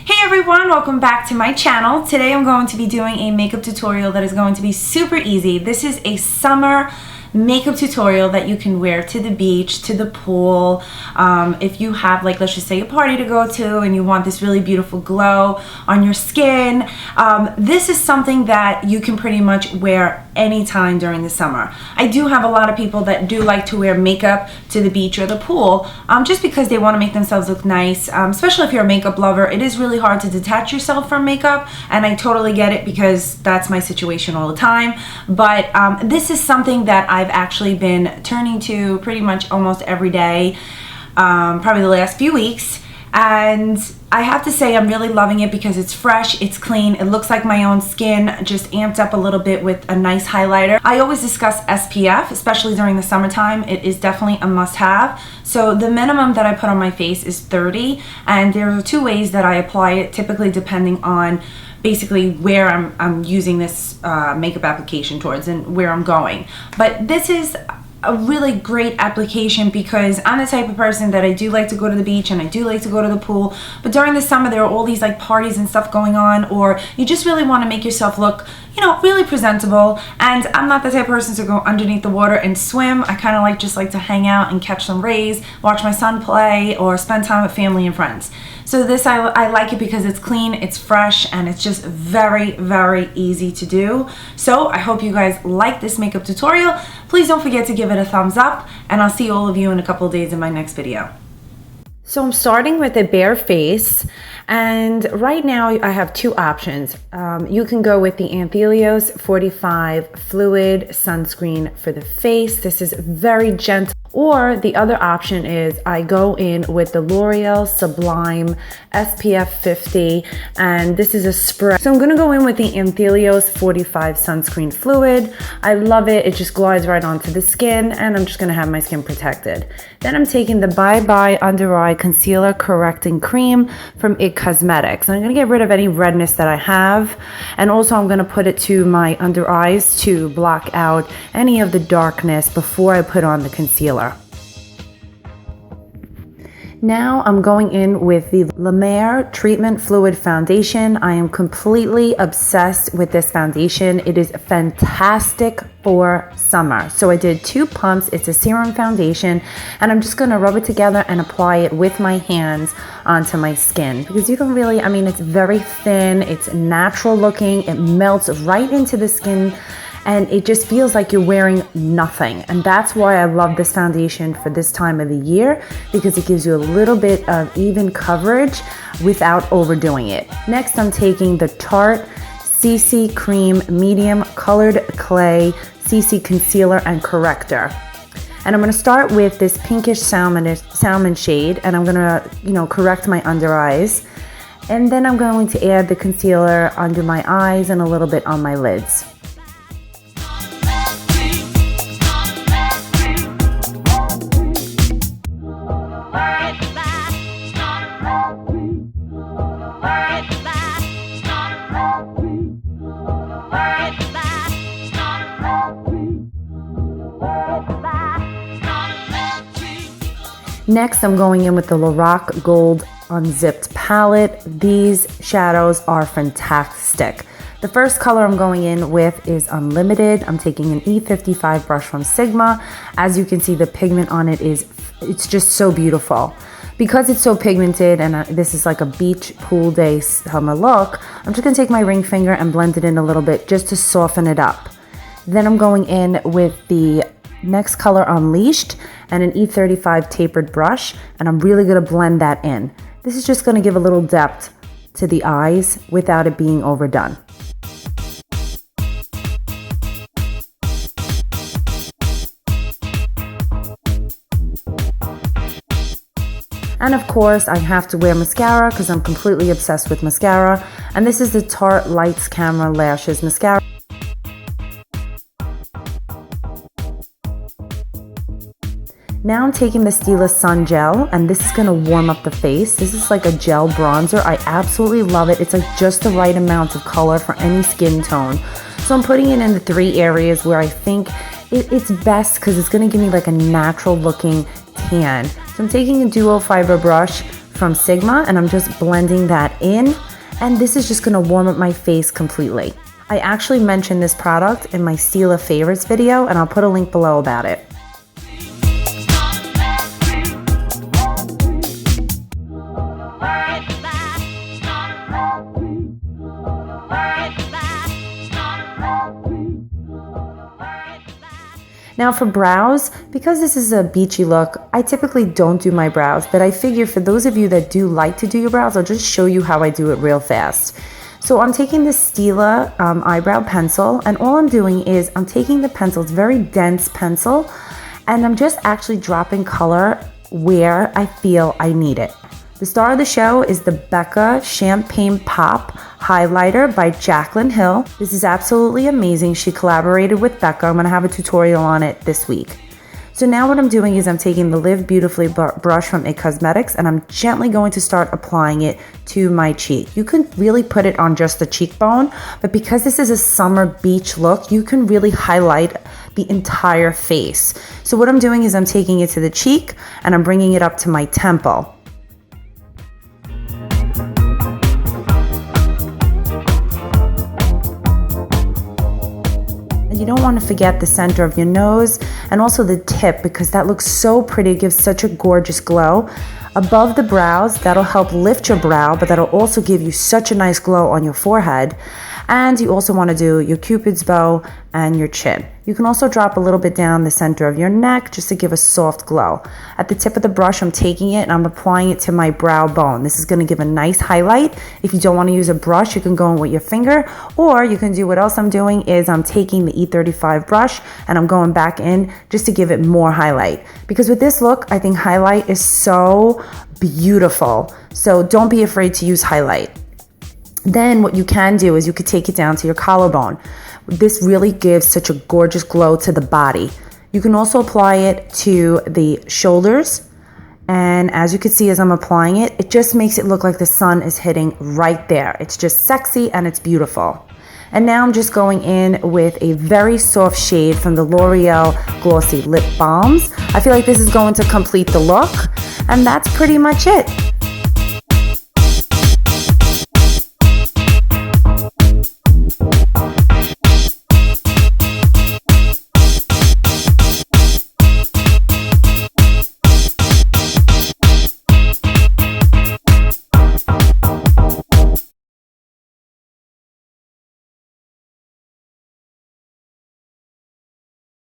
Hey everyone, welcome back to my channel. Today I'm going to be doing a makeup tutorial that is going to be super easy. This is a summer makeup tutorial that you can wear to the beach, to the pool. If you have, like, let's just say a party to go to and you want this really beautiful glow on your skin, this is something that you can pretty much wear anytime during the summer. I do have a lot of people that do like to wear makeup to the beach or the pool just because they want to make themselves look nice, especially if you're a makeup lover. It is really hard to detach yourself from makeup, and I totally get it because that's my situation all the time. But this is something that I've actually been turning to pretty much almost every day, probably the last few weeks. And I have to say I'm really loving it because it's fresh, it's clean, it looks like my own skin, just amped up a little bit with a nice highlighter. I always discuss SPF, especially during the summertime. It is definitely a must-have. So the minimum that I put on my face is 30, and there are two ways that I apply it, typically depending on basically where I'm using this makeup application towards and where I'm going. But this is a really great application because I'm the type of person that I do like to go to the beach and I do like to go to the pool, but during the summer there are all these like parties and stuff going on, or you just really want to make yourself look, you know, really presentable. And I'm not the type of person to go underneath the water and swim. I kind of just like to hang out and catch some rays, watch my son play, or spend time with family and friends. So this, I like it because it's clean, it's fresh, and it's just very, very easy to do. So I hope you guys like this makeup tutorial. Please don't forget to give it a thumbs up, and I'll see all of you in a couple of days in my next video. So I'm starting with a bare face, and right now I have two options. You can go with the Anthelios 45 Fluid Sunscreen for the face. This is very gentle. Or the other option is I go in with the L'Oreal Sublime SPF 50, and this is a spray. So I'm gonna go in with the Anthelios 45 Sunscreen Fluid. I love it, it just glides right onto the skin, and I'm just gonna have my skin protected. Then I'm taking the Bye Bye Under Eye Concealer Correcting Cream from IT Cosmetics. I'm gonna get rid of any redness that I have, and also I'm gonna put it to my under eyes to block out any of the darkness before I put on the concealer. Now I'm going in with the La Mer Treatment Fluid Foundation. I am completely obsessed with this foundation. It is fantastic for summer. So I did 2 pumps. It's a serum foundation, and I'm just gonna rub it together and apply it with my hands onto my skin because you don't really, I mean, it's very thin, it's natural looking, it melts right into the skin, and it just feels like you're wearing nothing. And that's why I love this foundation for this time of the year, because it gives you a little bit of even coverage without overdoing it. Next, I'm taking the Tarte CC Cream Medium Colored Clay CC Concealer and Corrector. And I'm gonna start with this pinkish salmon shade, and I'm gonna, correct my under eyes. And then I'm going to add the concealer under my eyes and a little bit on my lids. Next, I'm going in with the Lorac Gold Unzipped palette. These shadows are fantastic. The first color I'm going in with is Unlimited. I'm taking an E55 brush from Sigma. As you can see, the pigment on it it's just so beautiful. Because it's so pigmented, and this is like a beach pool day summer look, I'm just gonna take my ring finger and blend it in a little bit just to soften it up. Then I'm going in with the next color, Unleashed, and an E35 tapered brush, and I'm really gonna blend that in. This is just gonna give a little depth to the eyes without it being overdone. And of course, I have to wear mascara because I'm completely obsessed with mascara. And this is the Tarte Lights Camera Lashes Mascara. Now I'm taking the Stila Sun Gel, and this is gonna warm up the face. This is like a gel bronzer. I absolutely love it. It's like just the right amount of color for any skin tone. So I'm putting it in the 3 areas where I think it's best because it's gonna give me like a natural looking tan. So I'm taking a duo fiber brush from Sigma, and I'm just blending that in. And this is just gonna warm up my face completely. I actually mentioned this product in my Stila favorites video, and I'll put a link below about it. Now for brows, because this is a beachy look, I typically don't do my brows, but I figure for those of you that do like to do your brows, I'll just show you how I do it real fast. So I'm taking this Stila eyebrow pencil, and all I'm doing is I'm taking the pencil, it's a very dense pencil, and I'm just actually dropping color where I feel I need it. The star of the show is the Becca Champagne Pop Highlighter by Jaclyn Hill. This is absolutely amazing. She collaborated with Becca. I'm going to have a tutorial on it this week. So now what I'm doing is I'm taking the Live Beautifully brush from It Cosmetics, and I'm gently going to start applying it to my cheek. You can really put it on just the cheekbone, but because this is a summer beach look, you can really highlight the entire face. So what I'm doing is I'm taking it to the cheek and I'm bringing it up to my temple. You don't want to forget the center of your nose and also the tip, because that looks so pretty. It gives such a gorgeous glow. Above the brows, that'll help lift your brow, but that'll also give you such a nice glow on your forehead. And you also want to do your Cupid's bow and your chin. You can also drop a little bit down the center of your neck just to give a soft glow. At the tip of the brush, I'm taking it and I'm applying it to my brow bone. This is going to give a nice highlight. If you don't want to use a brush, you can go in with your finger, or you can do what else I'm doing is I'm taking the E35 brush and I'm going back in just to give it more highlight. Because with this look, I think highlight is so beautiful. So don't be afraid to use highlight. Then what you can do is you could take it down to your collarbone. This really gives such a gorgeous glow to the body. You can also apply it to the shoulders. And as you can see as I'm applying it, it just makes it look like the sun is hitting right there. It's just sexy and it's beautiful. And now I'm just going in with a very soft shade from the L'Oreal Glossy Lip Balms. I feel like this is going to complete the look. And that's pretty much it.